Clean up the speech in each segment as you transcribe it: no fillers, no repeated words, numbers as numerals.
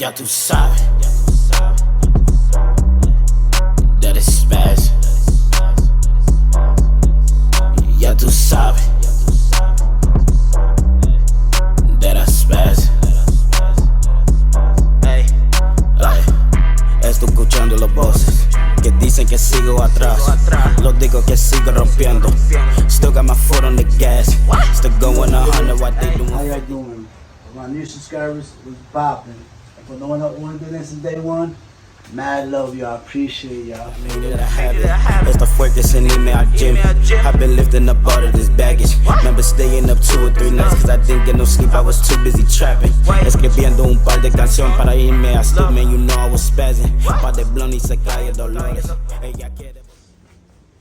Ya tú sabes, that is spaz. Ya tú sabes, that I spaz. Ey, estoy escuchando los voces que dicen que sigo atrás. Los digo que sigo rompiendo. Still got my foot on the gas. Still going 100 what they doing. How y'all doing? My new subscribers was popping. For no one that wanted to do this since day one, mad love y'all. Appreciate y'all. Esto fue que se anime al gym. I've been lifting up all of this baggage. Remember staying up 2 or 3 nights cause I didn't get no sleep, I was too busy trapping. Escribiendo un par de canciones para irme a sleep, man, you know I was spazzing. Pa' de blunt y se cae Dolores. Ella quiere.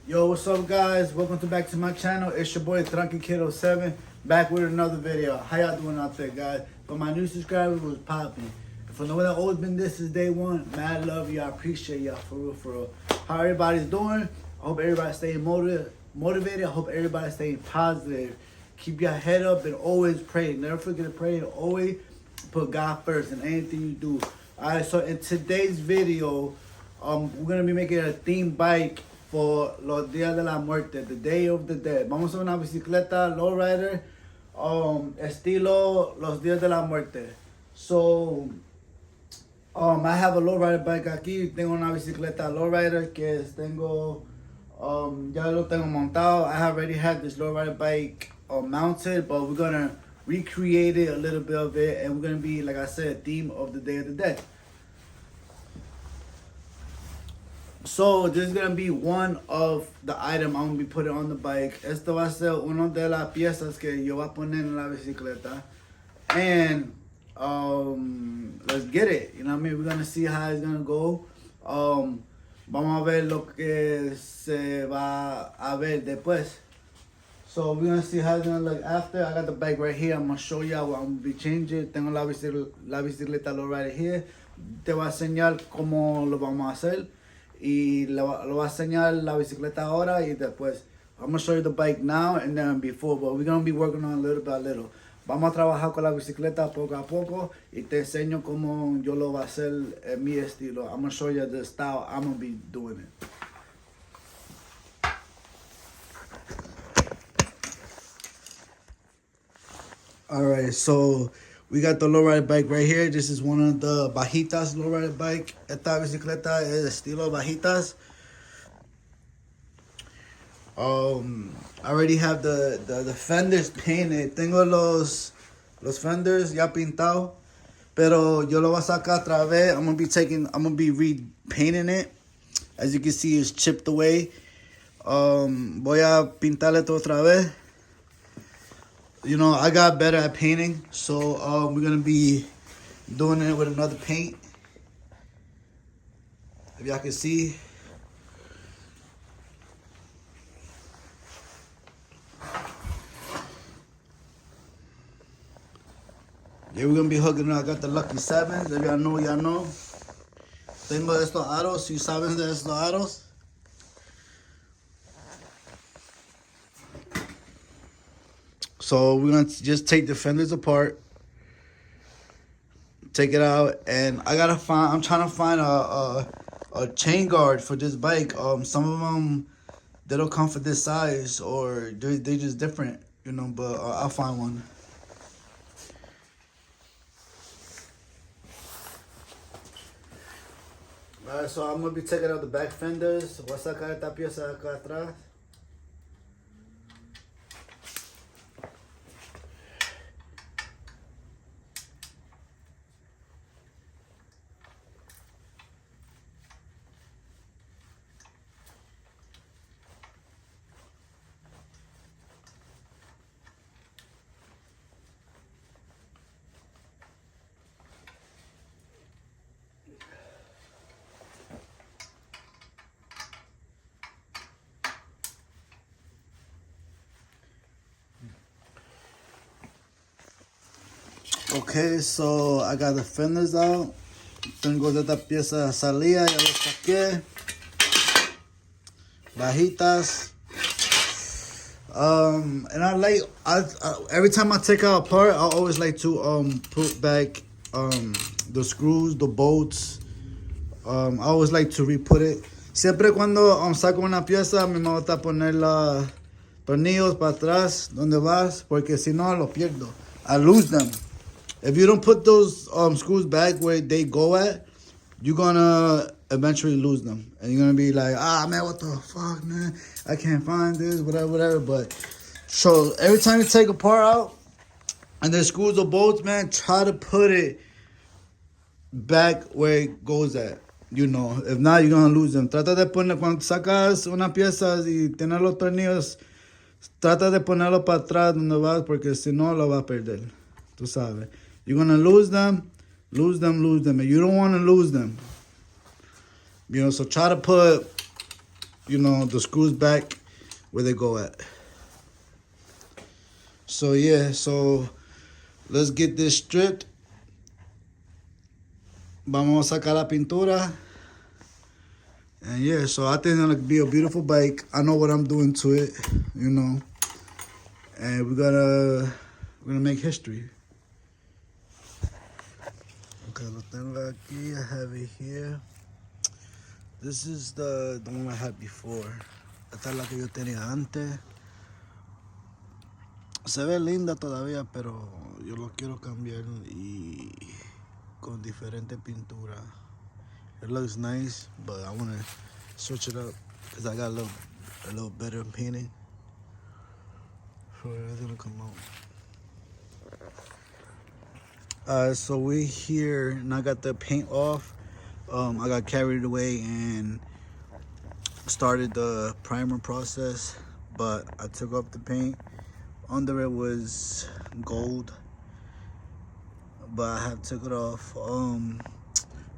Yo, what's up guys? Welcome back to my channel. It's your boy Tranqui Kiddo 7 back with another video. How y'all doing out there, guys? For my new subscribers was popping. For no one that always been this is day one, mad love y'all. Appreciate y'all for real, for real. How everybody's doing? I hope everybody's staying motivated. I hope everybody's staying positive. Keep your head up and always pray. Never forget to pray and always put God first in anything you do. Alright, so in today's video, we're gonna be making a theme bike for los días de la muerte, the day of the dead. Vamos a una bicicleta lowrider, estilo los días de la muerte. So, I have a lowrider bike aquí. Tengo una bicicleta lowrider que tengo, ya lo tengo montado. I already have this lowrider bike mounted, but we're gonna recreate it, a little bit of it, and we're gonna be, like I said, theme of the day of the dead. So this is gonna be one of the items I'm gonna be putting on the bike. Esto va a ser una de las piezas que yo voy a poner en la bicicleta. And let's get it. You know what I mean? We're gonna see how it's gonna go. Vamos a ver lo que se va a ver después. So we're gonna see how it's gonna look after. I got the bike right here. I'm gonna show y'all what I'm gonna be changing. Tengo la bicicleta right here. Te voy a enseñar cómo lo vamos a hacer. Y lo va a enseñar la bicicleta ahora y después. I'm going to show you the bike now and then before, but we're going to be working on a little by little. Vamos a trabajar con la bicicleta poco a poco y te enseño cómo yo lo voy a hacer en mi estilo. I'm going to show you the style I'm going to be doing it. Alright, so we got the lowrider bike right here. This is one of the bajitas lowrider bike. Esta bicicleta es estilo bajitas. I already have the fenders painted. Tengo los fenders ya pintado. Pero yo lo voy a sacar otra vez. I'm gonna be repainting it. As you can see, it's chipped away. Voy a pintarle todo otra vez. You know, I got better at painting, so we're gonna be doing it with another paint. If y'all can see. Yeah, we're gonna be hooking up. I got the Lucky 7s. If y'all know, y'all know. Tengo estos aros. Si saben de estos aros. So we're gonna just take the fenders apart, take it out, and I'm trying to find a chain guard for this bike. Some of them, they don't come for this size, or they just different, you know, but I'll find one. Alright, so I'm gonna be taking out the back fenders. Voy a sacar esta pieza acá atrás. Okay, so I got the fenders out. Tengo esta pieza salida, ya lo saqué. Bajitas. And I every time I take out a part, I always like to put back the screws, the bolts. I always like to re-put it. Siempre cuando saco una pieza, me gusta poner los tornillos para atrás donde vas, porque si no lo pierdo. I lose them. If you don't put those screws back where they go at, you're gonna eventually lose them, and you're gonna be like, man, what the fuck, man? I can't find this, whatever. But so every time you take a part out and there's screws or bolts, man, try to put it back where it goes at. You know, if not, you're gonna lose them. Trata de poner, cuando sacas una pieza y tienes los tornillos, trata de ponerlo para atrás donde vas, porque si no, lo vas a perder. Tú sabes. You're gonna lose them, and you don't want to lose them. You know, so try to put, the screws back where they go at. So yeah, so let's get this stripped. Vamos a sacar la pintura. And yeah, so I think it's gonna be a beautiful bike. I know what I'm doing to it, And we're gonna make history. Okay, lo tengo aquí. I have it here. This is the one I had before. Esta es la que yo tenía antes. Se ve linda todavía, pero yo lo quiero cambiar y con diferente pintura. It looks nice, but I want to switch it up because I got a little better painting. So it's gonna come out. So we here, and I got the paint off. I got carried away and started the primer process, but I took off the paint. Under it was gold, but I have took it off.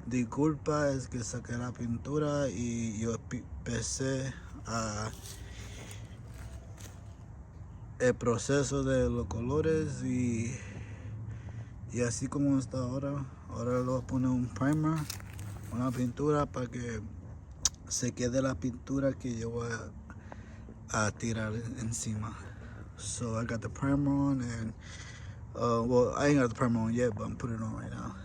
Disculpa, es que saqué la pintura y yo empecé el proceso de los colores y así como está ahora le voy a poner un primer, una pintura para que se quede la pintura que yo voy a tirar encima. So I got the primer on, and well, I ain't got the primer on yet, but I'm putting it on right now.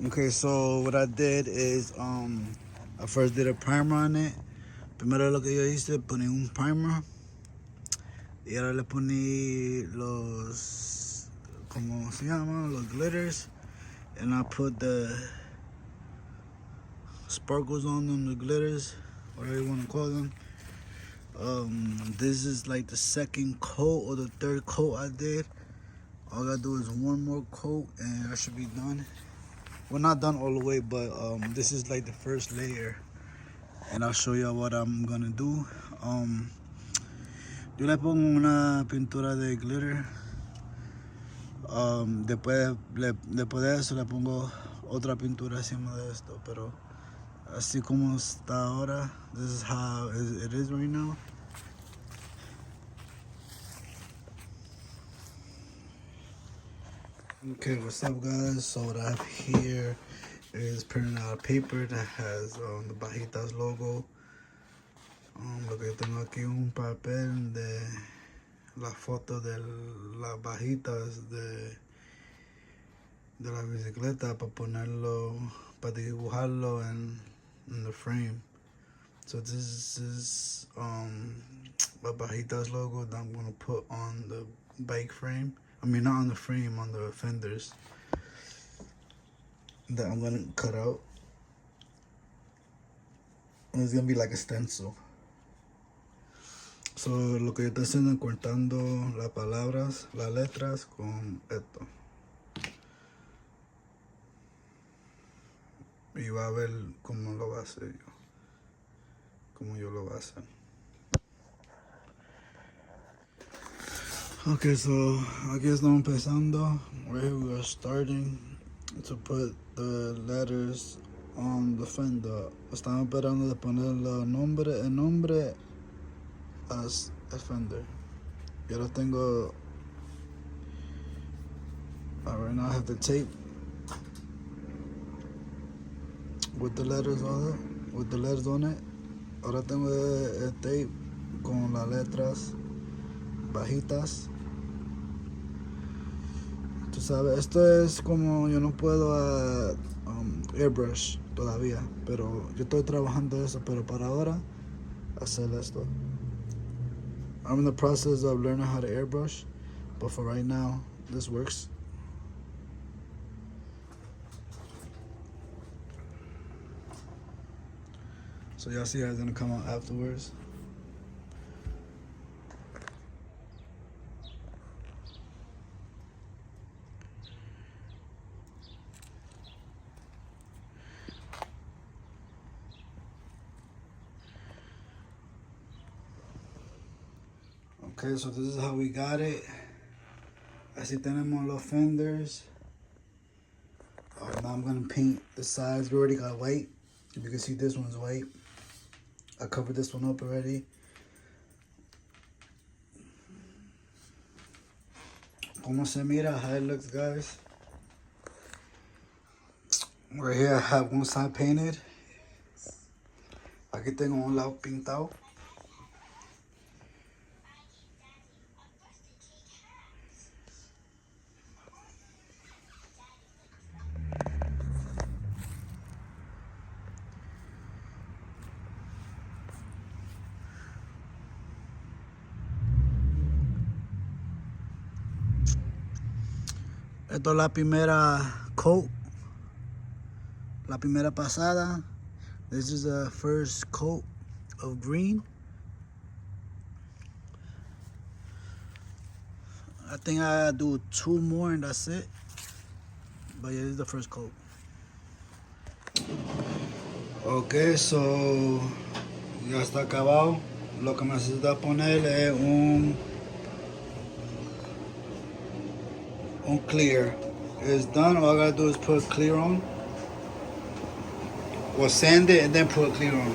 Okay, so what I did is I first did a primer on it. Primero lo que yo hice, poní un primer y ahora le poní los, ¿cómo se llama? Los glitters, and I put the sparkles on them, the glitters, whatever you want to call them. This is like the second coat or the third coat I did. All I gotta do is one more coat and I should be done. Well, not done all the way, but this is like the first layer, and I'll show you what I'm gonna do. Yo le pongo una pintura de glitter. Después de eso le pongo otra pintura encima de esto, pero así como está ahora, this is how it is right now. Okay, what's up, guys? So what I have here is printing out a paper that has the Bajitas logo. Lo que yo tengo aquí un papel de la foto de las bajitas de la bicicleta para ponerlo, para dibujarlo en the frame. So this is a Bajitas logo that I'm gonna put on the bike frame. I mean, not on the frame, on the fenders that I'm gonna cut out. And it's gonna be like a stencil. So lo que yo estoy haciendo es cortando las palabras, las letras con esto. Y va a ver cómo lo va a hacer yo. Cómo yo lo voy a hacer. Okay, so aquí estamos empezando. Right here we are starting to put the letters on the fender. Estamos esperando de poner el nombre as a fender. Yo lo tengo. Right now I have the tape with the letters on it. Ahora tengo el tape con las letras bajitas. Tú sabes, esto es como yo no puedo airbrush todavía, pero yo estoy trabajando eso, pero para ahora hacer esto. I'm in the process of learning how to airbrush, but for right now, this works. So y'all see how it's gonna come out afterwards. Okay, so this is how we got it. Así tenemos los fenders. Now I'm gonna paint the sides. We already got white. If you can see, this one's white. I covered this one up already. Como se mira, how it looks, guys. Right here I have one side painted. Aquí tengo un lado pintado. Esto es la primera coat, la primera pasada. This is the first coat of green. I think I do 2 more and that's it. But yeah, this is the first coat. Okay, so ya está acabado. Lo que necesita poner es un clear. It's done. All I gotta do is put clear on, or sand it and then put clear on.